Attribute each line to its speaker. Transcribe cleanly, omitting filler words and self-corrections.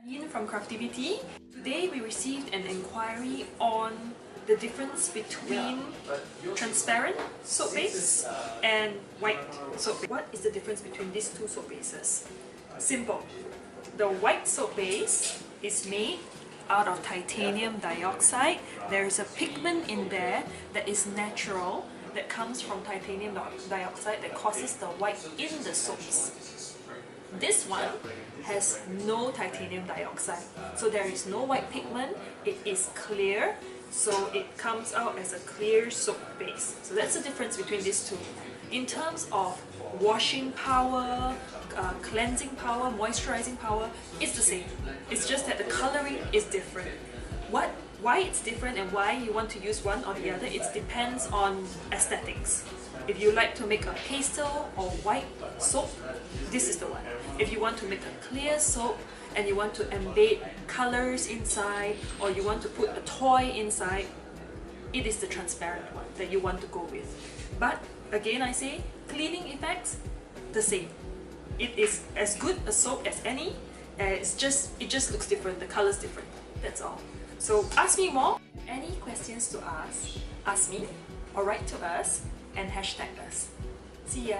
Speaker 1: Yein from Craftiviti. Today we received an inquiry on the difference between transparent soap base and white soap base. What is the difference between these two soap bases? Simple. The white soap base is made out of titanium dioxide. There is a pigment in there that is natural, that comes from titanium dioxide that causes the white in the soaps. This one has no titanium dioxide, so there is no white pigment. It is clear, so it comes out as a clear soap base. So that's the difference between these two. In terms of washing power, cleansing power, moisturizing power, it's the same. It's just that the coloring is different. Why it's different and why you want to use one or the other, it depends on aesthetics. If you like to make a pastel or white soap, this is the one. If you want to make a clear soap and you want to embed colors inside, or you want to put a toy inside, it is the transparent one that you want to go with. But again, I say, cleaning effects, the same. It is as good a soap as any. It just looks different. The color's different. That's all. So ask me more. Any questions to ask me or write to us and hashtag us. See ya.